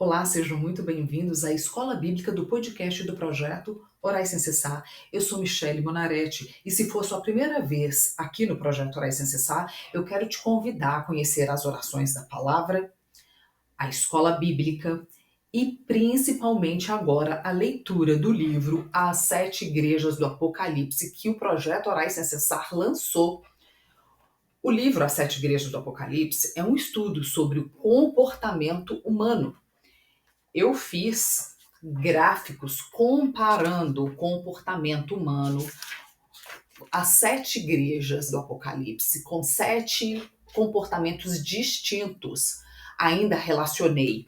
Olá, sejam muito bem-vindos à Escola Bíblica do podcast do projeto Orais Sem Cessar. Eu sou Michele Monaretti e se for sua primeira vez aqui no projeto Orais Sem Cessar, eu quero te convidar a conhecer as orações da palavra, a escola bíblica e principalmente agora a leitura do livro As Sete Igrejas do Apocalipse que o projeto Orais Sem Cessar lançou. O livro As Sete Igrejas do Apocalipse é um estudo sobre o comportamento humano. Eu fiz gráficos comparando o comportamento humano às sete igrejas do Apocalipse, com sete comportamentos distintos. Ainda relacionei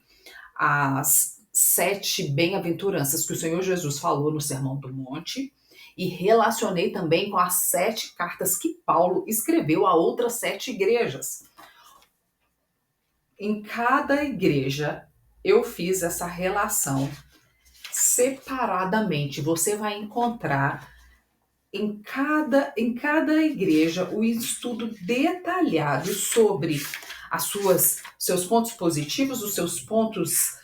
as sete bem-aventuranças que o Senhor Jesus falou no Sermão do Monte e relacionei também com as sete cartas que Paulo escreveu a outras sete igrejas. Em cada igreja, eu fiz essa relação separadamente. Você vai encontrar em cada igreja o estudo detalhado sobre seus pontos positivos, os seus pontos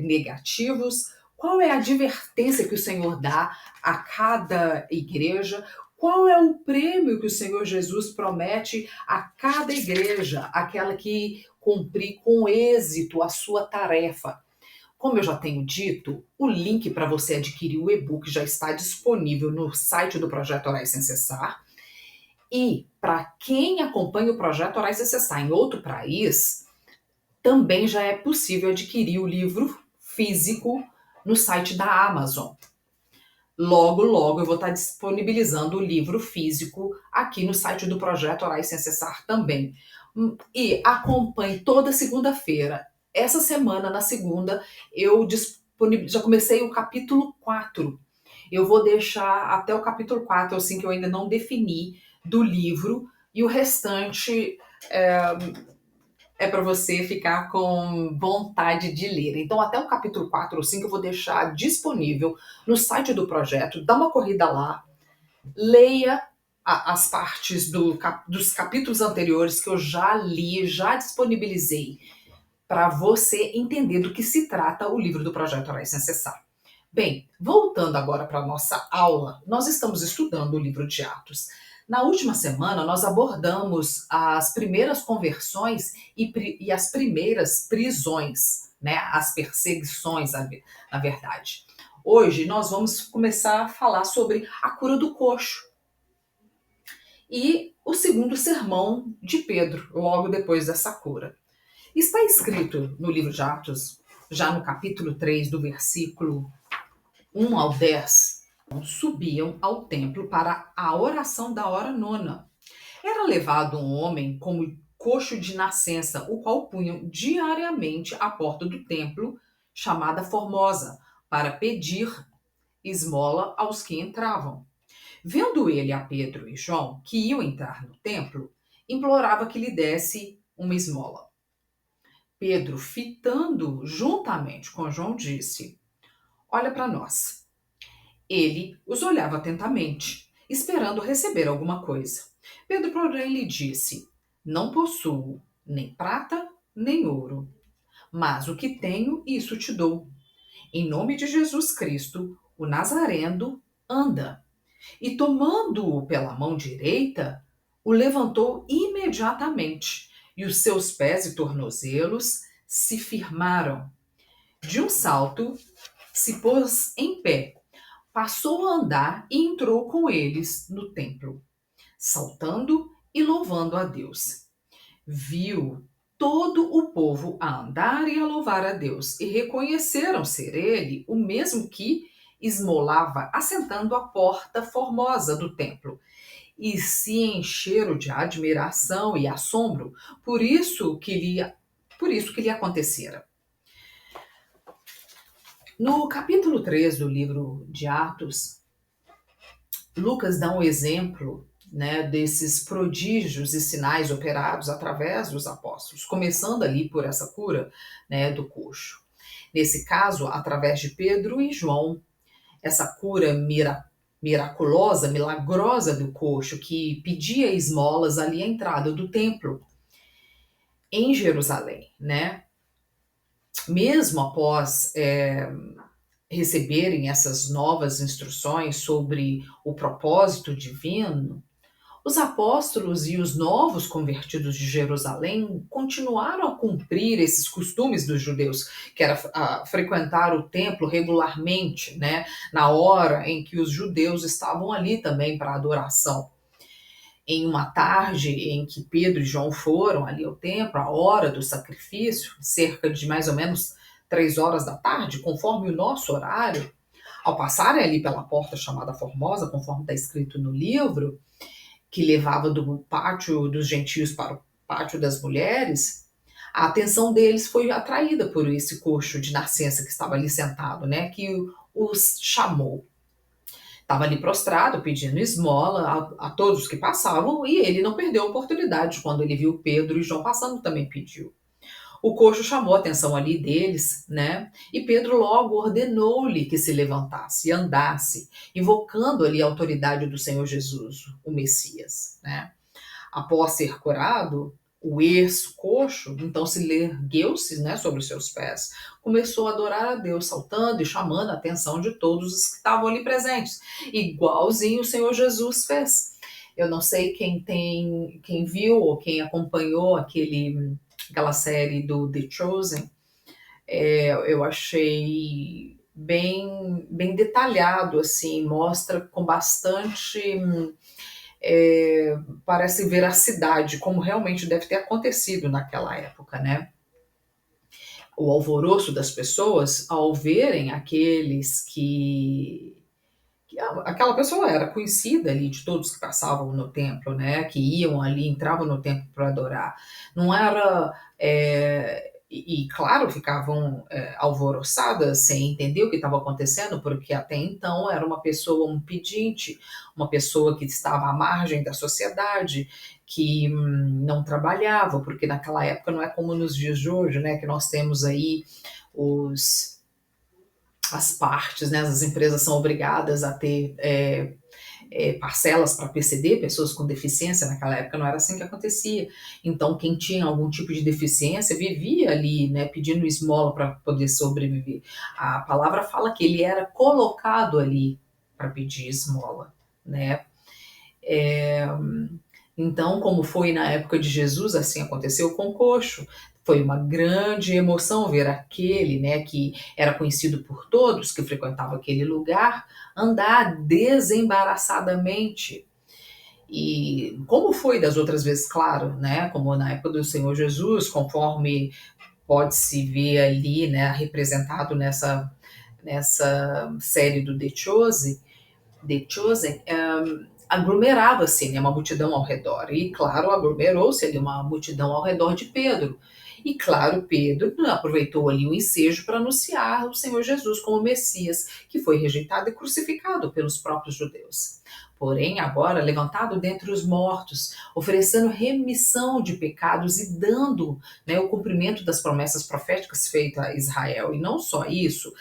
negativos, qual é a advertência que o Senhor dá a cada igreja, qual é o prêmio que o Senhor Jesus promete a cada igreja, aquela que cumprir com êxito a sua tarefa. Como eu já tenho dito, o link para você adquirir o e-book já está disponível no site do Projeto Orais Sem Cessar. E para quem acompanha o Projeto Orais Sem Cessar em outro país, também já é possível adquirir o livro físico no site da Amazon. Logo, logo eu vou estar disponibilizando o livro físico aqui no site do Projeto Orais Sem Cessar também. E acompanhe toda segunda-feira. Essa semana, na segunda, eu já comecei o capítulo 4. Eu vou deixar até o capítulo 4, assim, que eu ainda não defini, do livro, e o restante para você ficar com vontade de ler. Então, até o capítulo 4 ou 5 eu vou deixar disponível no site do projeto. Dá uma corrida lá, leia as partes dos capítulos anteriores que eu já li, já disponibilizei, para você entender do que se trata o livro do Projeto Orais Sem Cessar. Bem, voltando agora para a nossa aula, nós estamos estudando o livro de Atos. Na última semana, nós abordamos as primeiras conversões e as primeiras prisões, né? As perseguições, na verdade. Hoje, nós vamos começar a falar sobre a cura do coxo e o segundo sermão de Pedro, logo depois dessa cura. Está escrito no livro de Atos, já no capítulo 3, do versículo 1 ao 10, subiam ao templo para a oração da hora nona. Era levado um homem como coxo de nascença, o qual punham diariamente à porta do templo, chamada Formosa, para pedir esmola aos que entravam. Vendo ele a Pedro e João, que iam entrar no templo, implorava que lhe desse uma esmola. Pedro, fitando juntamente com João, disse: Olha para nós. Ele os olhava atentamente, esperando receber alguma coisa. Pedro, porém, lhe disse: Não possuo nem prata nem ouro, mas o que tenho, isso te dou. Em nome de Jesus Cristo, o Nazareno, anda. E tomando-o pela mão direita, o levantou imediatamente, e os seus pés e tornozelos se firmaram. De um salto, se pôs em pé, passou a andar e entrou com eles no templo, saltando e louvando a Deus. Viu todo o povo a andar e a louvar a Deus, e reconheceram ser ele o mesmo que esmolava assentando à porta formosa do templo, e se encheram de admiração e assombro por isso que lhe acontecera. No capítulo 3 do livro de Atos, Lucas dá um exemplo, né, desses prodígios e sinais operados através dos apóstolos, começando ali por essa cura, né, do coxo. Nesse caso, através de Pedro e João, essa cura miraculosa, milagrosa do coxo, que pedia esmolas ali à entrada do templo em Jerusalém, né? mesmo após receberem essas novas instruções sobre o propósito divino, os apóstolos e os novos convertidos de Jerusalém continuaram a cumprir esses costumes dos judeus, que era frequentar o templo regularmente, né, na hora em que os judeus estavam ali também para adoração. Em uma tarde em que Pedro e João foram ali ao templo, a hora do sacrifício, cerca de mais ou menos 3 horas da tarde, conforme o nosso horário, ao passarem ali pela porta chamada Formosa, conforme está escrito no livro, que levava do pátio dos gentios para o pátio das mulheres, a atenção deles foi atraída por esse coxo de nascença que estava ali sentado, né, que os chamou. Estava ali prostrado, pedindo esmola a todos que passavam, e ele não perdeu a oportunidade. Quando ele viu Pedro e João passando, também pediu. O coxo chamou a atenção ali deles, né? E Pedro logo ordenou-lhe que se levantasse e andasse, invocando ali a autoridade do Senhor Jesus, o Messias, né? Após ser curado, o ex-coxo, então se ergueu-se, né, sobre os seus pés, começou a adorar a Deus, saltando e chamando a atenção de todos os que estavam ali presentes, igualzinho o Senhor Jesus fez. Eu não sei quem viu ou quem acompanhou aquela série do The Chosen, eu achei bem detalhado, assim, mostra com bastante parece veracidade, como realmente deve ter acontecido naquela época, né? O alvoroço das pessoas ao verem aqueles que aquela pessoa era conhecida ali de todos que passavam no templo, né? Que iam ali, entravam no templo para adorar. Não era claro, ficavam alvoroçadas sem entender o que estava acontecendo, porque até então era uma pessoa, um pedinte, uma pessoa que estava à margem da sociedade, que não trabalhava, porque naquela época não é como nos dias de hoje, né? Que nós temos aí as partes, né? As empresas são obrigadas a ter parcelas para PCD, pessoas com deficiência. Naquela época não era assim que acontecia. Então, quem tinha algum tipo de deficiência vivia ali, né, pedindo esmola para poder sobreviver. A palavra fala que ele era colocado ali para pedir esmola, né? Então, como foi na época de Jesus, assim aconteceu com o coxo. Foi uma grande emoção ver aquele, né, que era conhecido por todos, que frequentava aquele lugar, andar desembaraçadamente. E como foi das outras vezes, claro, né, como na época do Senhor Jesus, conforme pode-se ver ali, né, representado nessa série do The Chosen, aglomerava-se, né, uma multidão ao redor. E, claro, aglomerou-se ali uma multidão ao redor de Pedro. E, claro, Pedro aproveitou ali o ensejo para anunciar o Senhor Jesus como Messias, que foi rejeitado e crucificado pelos próprios judeus. Porém, agora levantado dentre os mortos, oferecendo remissão de pecados e dando, né, o cumprimento das promessas proféticas feitas a Israel. E não só isso,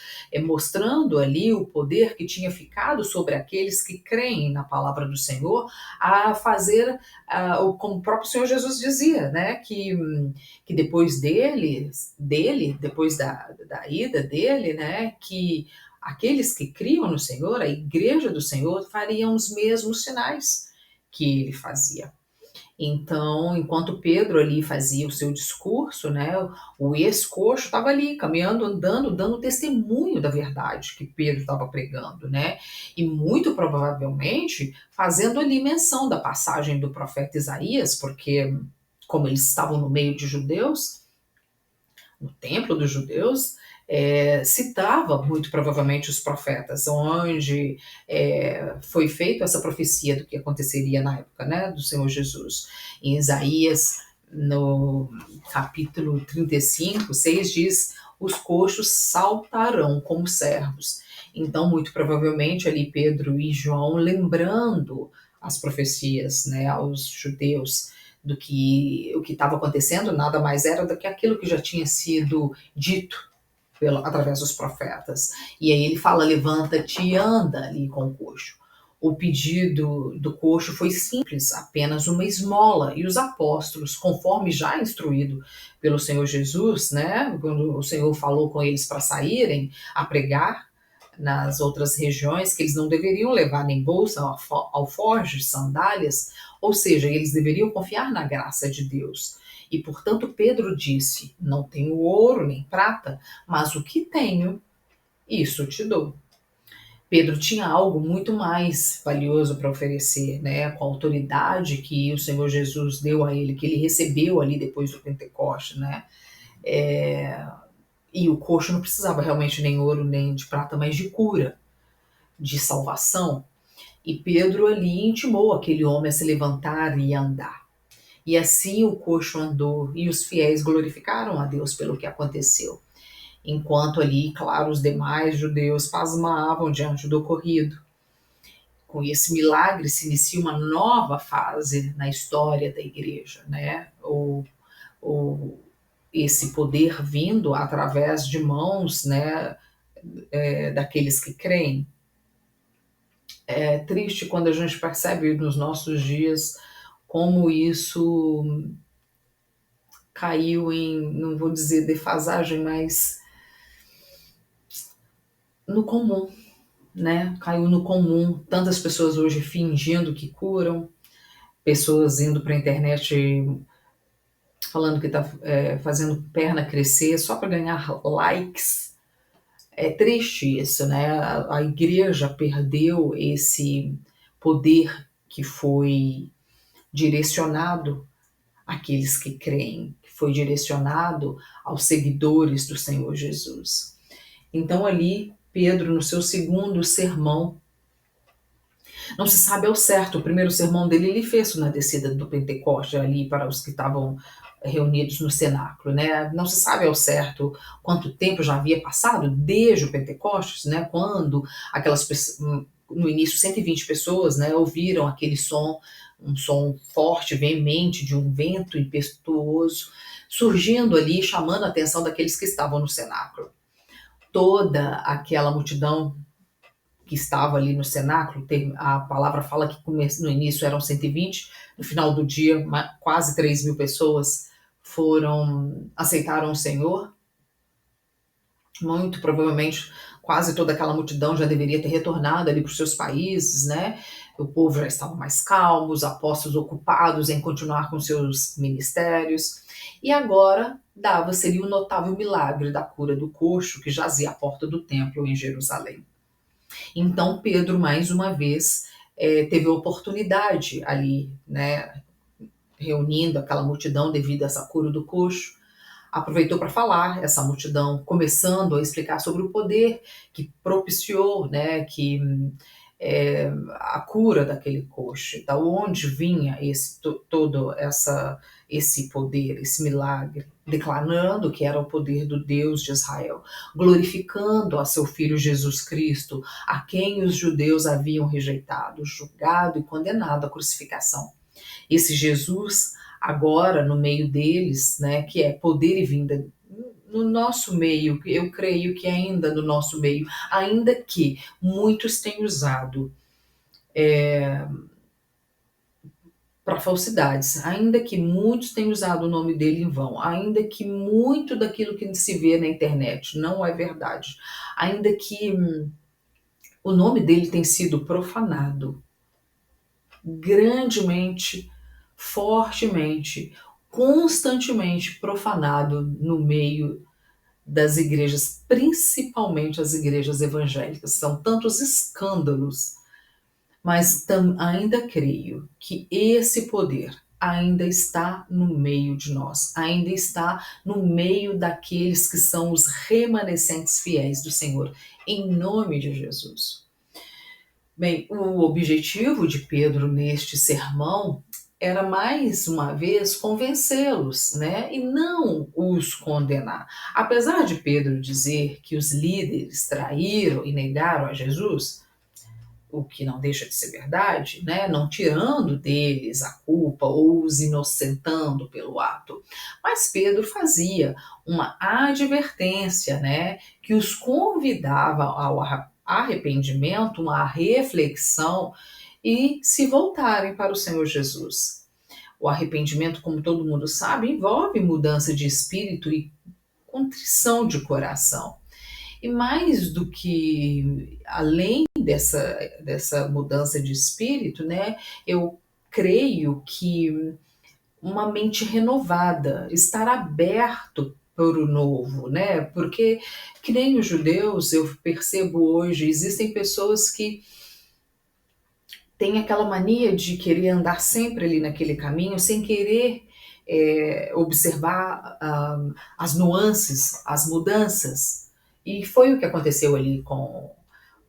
mostrando ali o poder que tinha ficado sobre aqueles que creem na palavra do Senhor, a fazer, como o próprio Senhor Jesus dizia, né, que depois depois da ida dele, né, que aqueles que criam no Senhor, a igreja do Senhor, fariam os mesmos sinais que ele fazia. Então, enquanto Pedro ali fazia o seu discurso, né, o ex-coxo estava ali, caminhando, andando, dando testemunho da verdade que Pedro estava pregando, né? E muito provavelmente fazendo ali menção da passagem do profeta Isaías, porque como eles estavam no meio de judeus, no templo dos judeus, citava muito provavelmente os profetas, onde foi feita essa profecia do que aconteceria na época, né, do Senhor Jesus. Em Isaías, no capítulo 35, 6 diz: os coxos saltarão como servos. Então, muito provavelmente ali Pedro e João lembrando as profecias, né, aos judeus, do que o que estava acontecendo nada mais era do que aquilo que já tinha sido dito através dos profetas. E aí ele fala: levanta-te e anda ali com o coxo. O pedido do coxo foi simples, apenas uma esmola, e os apóstolos, conforme já instruído pelo Senhor Jesus, né, quando o Senhor falou com eles para saírem a pregar nas outras regiões, que eles não deveriam levar nem bolsa, alforjes, sandálias, ou seja, eles deveriam confiar na graça de Deus. E, portanto, Pedro disse: não tenho ouro nem prata, mas o que tenho, isso te dou. Pedro tinha algo muito mais valioso para oferecer, né? Com a autoridade que o Senhor Jesus deu a ele, que ele recebeu ali depois do Pentecoste, né? E o coxo não precisava realmente nem ouro nem de prata, mas de cura, de salvação. E Pedro ali intimou aquele homem a se levantar e andar. E assim o coxo andou e os fiéis glorificaram a Deus pelo que aconteceu. Enquanto ali, claro, os demais judeus pasmavam diante do ocorrido. Com esse milagre se inicia uma nova fase na história da igreja, né? Esse poder vindo através de mãos, né, daqueles que creem. É triste quando a gente percebe nos nossos dias como isso caiu em, não vou dizer defasagem, mas no comum, né? Caiu no comum. Tantas pessoas hoje fingindo que curam, pessoas indo para a internet falando que está fazendo perna crescer só para ganhar likes. É triste isso, né? A igreja perdeu esse poder que foi direcionado àqueles que creem, que foi direcionado aos seguidores do Senhor Jesus. Então ali, Pedro, no seu segundo sermão, não se sabe ao certo, o primeiro sermão dele ele fez na descida do Pentecoste, ali para os que estavam reunidos no cenáculo, né? Não se sabe ao certo quanto tempo já havia passado desde o Pentecostes, né? Quando aquelas pessoas, no início 120 pessoas, né, ouviram aquele som, um som forte, veemente de um vento impetuoso, surgindo ali, chamando a atenção daqueles que estavam no cenáculo. Toda aquela multidão que estava ali no cenáculo, a palavra fala que no início eram 120, no final do dia quase 3.000 pessoas aceitaram o Senhor. Muito provavelmente quase toda aquela multidão já deveria ter retornado ali para os seus países, né? O povo já estava mais calmo, os apóstolos ocupados em continuar com seus ministérios. E agora seria o notável milagre da cura do coxo que jazia à porta do templo em Jerusalém. Então Pedro, mais uma vez, teve a oportunidade ali, né, reunindo aquela multidão devido a essa cura do coxo, aproveitou para falar essa multidão, começando a explicar sobre o poder que propiciou, né, a cura daquele coxo, da onde vinha esse poder, esse milagre, declarando que era o poder do Deus de Israel, glorificando a seu Filho Jesus Cristo, a quem os judeus haviam rejeitado, julgado e condenado à crucificação. Esse Jesus, agora no meio deles, né, que é poder e vinda no nosso meio, eu creio que ainda no nosso meio, ainda que muitos tenham usado para falsidades, ainda que muitos tenham usado o nome dele em vão, ainda que muito daquilo que se vê na internet não é verdade, ainda que o nome dele tem sido profanado grandemente, fortemente, constantemente profanado no meio das igrejas, principalmente as igrejas evangélicas. São tantos escândalos, mas ainda creio que esse poder ainda está no meio de nós, ainda está no meio daqueles que são os remanescentes fiéis do Senhor, em nome de Jesus. Bem, o objetivo de Pedro neste sermão era mais uma vez convencê-los, né, e não os condenar. Apesar de Pedro dizer que os líderes traíram e negaram a Jesus, o que não deixa de ser verdade, né, não tirando deles a culpa ou os inocentando pelo ato, mas Pedro fazia uma advertência, né, que os convidava ao arrependimento, uma reflexão e se voltarem para o Senhor Jesus. O arrependimento, como todo mundo sabe, envolve mudança de espírito e contrição de coração. E mais do que, além dessa mudança de espírito, né, eu creio que uma mente renovada, estar aberto para o novo, né? Porque, que nem os judeus, eu percebo hoje, existem pessoas que têm aquela mania de querer andar sempre ali naquele caminho, sem querer observar as nuances, as mudanças. E foi o que aconteceu ali com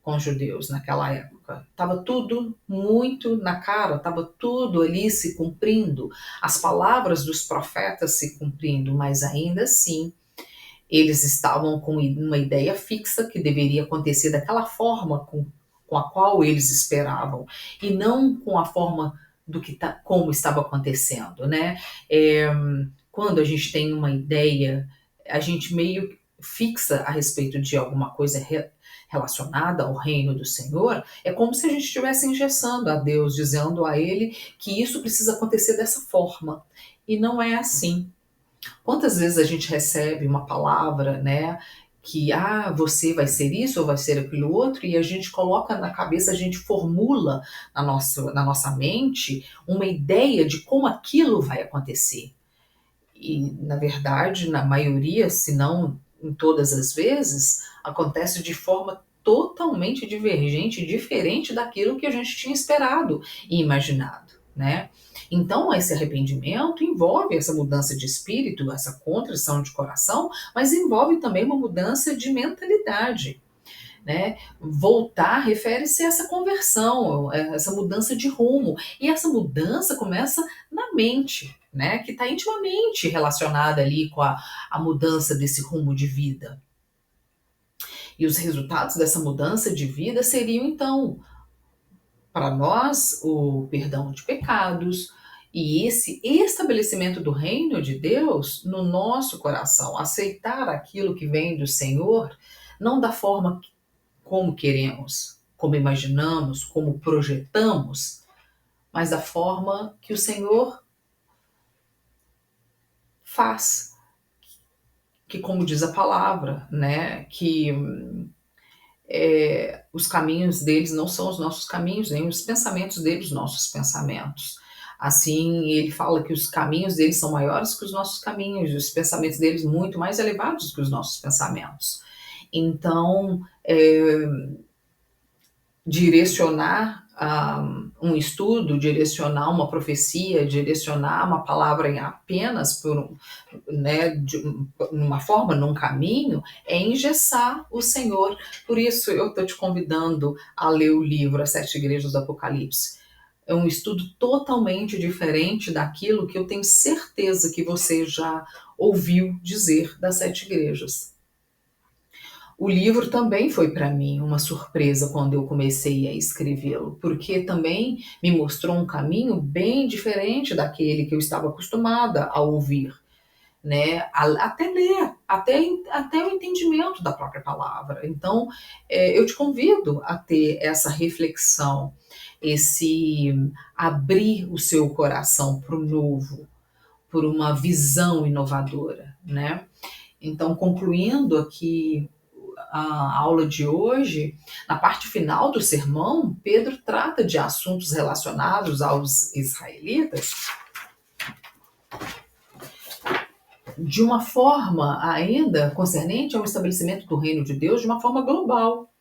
os judeus naquela época. Estava tudo muito na cara, estava tudo ali se cumprindo, as palavras dos profetas se cumprindo, mas ainda assim eles estavam com uma ideia fixa que deveria acontecer daquela forma com a qual eles esperavam, e não com a forma do que como estava acontecendo, né? Quando a gente tem uma ideia, a gente meio fixa a respeito de alguma coisa relacionada ao reino do Senhor, é como se a gente estivesse engessando a Deus, dizendo a Ele que isso precisa acontecer dessa forma. E não é assim. Quantas vezes a gente recebe uma palavra, né, que você vai ser isso ou vai ser aquilo outro, e a gente coloca na cabeça, a gente formula na nossa mente uma ideia de como aquilo vai acontecer. E, na verdade, na maioria, se não em todas as vezes, acontece de forma totalmente divergente, diferente daquilo que a gente tinha esperado e imaginado, né? Então, esse arrependimento envolve essa mudança de espírito, essa contrição de coração, mas envolve também uma mudança de mentalidade, né? Voltar refere-se a essa conversão, essa mudança de rumo. E essa mudança começa na mente, né? Que está intimamente relacionada ali com a mudança desse rumo de vida. E os resultados dessa mudança de vida seriam, então, para nós, o perdão de pecados e esse estabelecimento do reino de Deus no nosso coração, aceitar aquilo que vem do Senhor, não da forma como queremos, como imaginamos, como projetamos, mas da forma que o Senhor faz, que, como diz a palavra, né, que os caminhos deles não são os nossos caminhos, nem os pensamentos deles os nossos pensamentos. Assim, ele fala que os caminhos deles são maiores que os nossos caminhos, e os pensamentos deles muito mais elevados que os nossos pensamentos. Então, direcionar um estudo, direcionar uma profecia, direcionar uma palavra em apenas né, de uma forma, num caminho, é engessar o Senhor. Por isso eu estou te convidando a ler o livro As Sete Igrejas do Apocalipse. É um estudo totalmente diferente daquilo que eu tenho certeza que você já ouviu dizer das sete igrejas. O livro também foi para mim uma surpresa quando eu comecei a escrevê-lo, porque também me mostrou um caminho bem diferente daquele que eu estava acostumada a ouvir, né? Até ler, até o entendimento da própria palavra. Então, eu te convido a ter essa reflexão, esse abrir o seu coração para o novo, por uma visão inovadora, né? Então, concluindo aqui a aula de hoje, na parte final do sermão, Pedro trata de assuntos relacionados aos israelitas de uma forma ainda concernente ao estabelecimento do reino de Deus de uma forma global.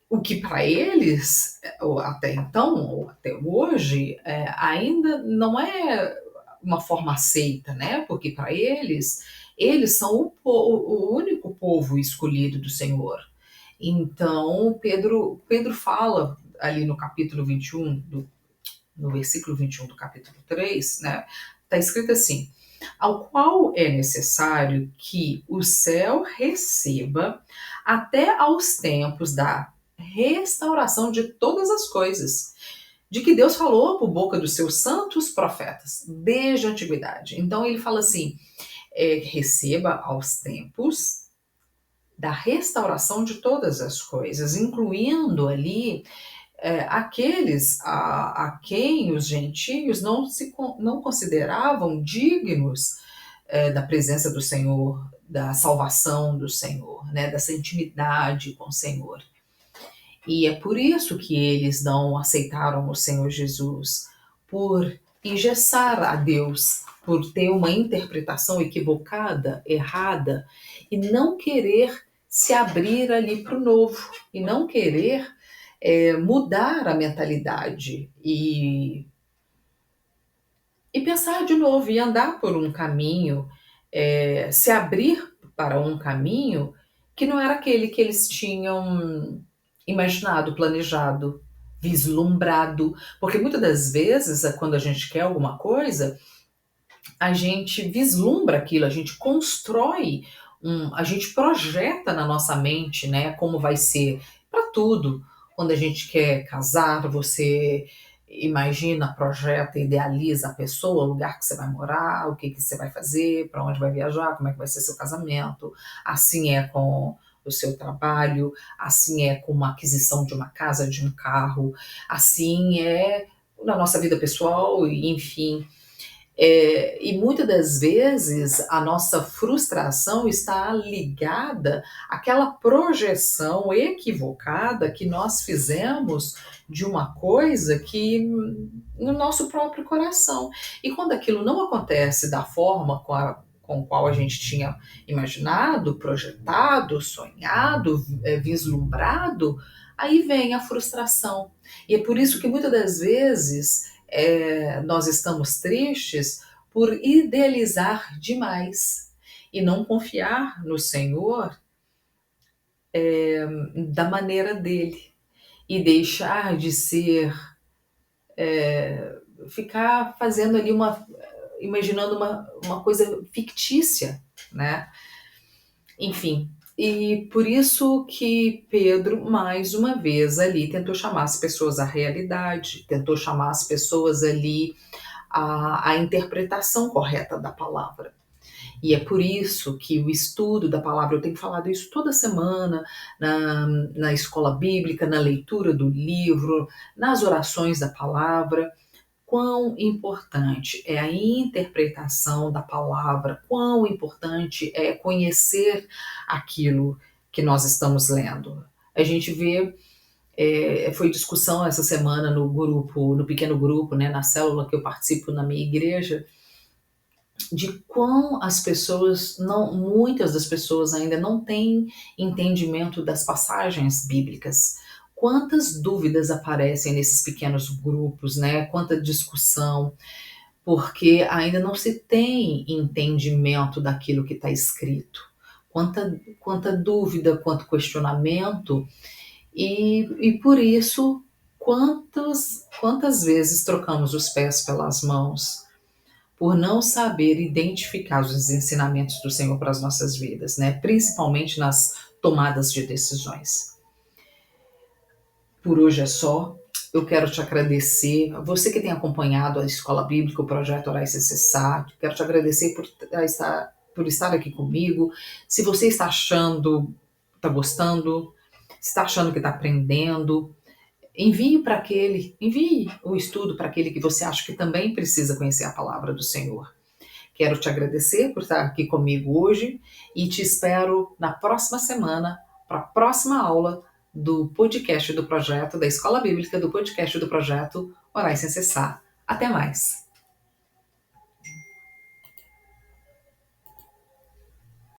O que para eles, até então, ou até hoje, ainda não é uma forma aceita, né? Porque para eles são o único povo escolhido do Senhor. Então, Pedro fala ali no capítulo 21, no versículo 21 do capítulo 3, né? Está escrito assim: ao qual é necessário que o céu receba até aos tempos da restauração de todas as coisas, de que Deus falou por boca dos seus santos profetas, desde a antiguidade. Então ele fala assim, receba aos tempos da restauração de todas as coisas, incluindo ali aqueles a quem os gentios não consideravam dignos da presença do Senhor, da salvação do Senhor, né, dessa intimidade com o Senhor. E é por isso que eles não aceitaram o Senhor Jesus, por engessar a Deus, por ter uma interpretação equivocada, errada, e não querer se abrir ali para o novo, e não querer mudar a mentalidade e pensar de novo, e andar por um caminho, se abrir para um caminho que não era aquele que eles tinham imaginado, planejado, vislumbrado. Porque muitas das vezes, quando a gente quer alguma coisa, a gente vislumbra aquilo, a gente constrói, a gente projeta na nossa mente, né, como vai ser para tudo. Quando a gente quer casar, você imagina, projeta, idealiza a pessoa, o lugar que você vai morar, o que você vai fazer, para onde vai viajar, como é que vai ser seu casamento. Assim é com o seu trabalho, assim é com uma aquisição de uma casa, de um carro, assim é na nossa vida pessoal, enfim. E muitas das vezes a nossa frustração está ligada àquela projeção equivocada que nós fizemos de uma coisa que no nosso próprio coração. E quando aquilo não acontece da forma com a qual a gente tinha imaginado, projetado, sonhado, vislumbrado, aí vem a frustração. E é por isso que muitas das vezes nós estamos tristes por idealizar demais e não confiar no Senhor da maneira dele e deixar de ser, ficar fazendo ali imaginando uma coisa fictícia, né? Enfim, e por isso que Pedro, mais uma vez ali, tentou chamar as pessoas à realidade, tentou chamar as pessoas ali à interpretação correta da palavra. E é por isso que o estudo da palavra, eu tenho falado isso toda semana, na escola bíblica, na leitura do livro, nas orações da palavra, quão importante é a interpretação da palavra, quão importante é conhecer aquilo que nós estamos lendo. A gente vê, foi discussão essa semana no grupo, no pequeno grupo, né, na célula que eu participo na minha igreja, de quão as pessoas, muitas das pessoas ainda não têm entendimento das passagens bíblicas. Quantas dúvidas aparecem nesses pequenos grupos, né? Quanta discussão, porque ainda não se tem entendimento daquilo que está escrito. Quanta dúvida, quanto questionamento, e por isso, quantas vezes trocamos os pés pelas mãos, por não saber identificar os ensinamentos do Senhor para as nossas vidas, né? Principalmente nas tomadas de decisões. Por hoje é só. Eu quero te agradecer, você que tem acompanhado a Escola Bíblica, o Projeto Orar e Se Cessar, quero te agradecer por estar aqui comigo. Se você está achando, está gostando, está achando que está aprendendo, envie o estudo para aquele que você acha que também precisa conhecer a palavra do Senhor. Quero te agradecer por estar aqui comigo hoje e te espero na próxima semana para a próxima aula do podcast do projeto da Escola Bíblica, do podcast do projeto Orar Sem Cessar. Até mais!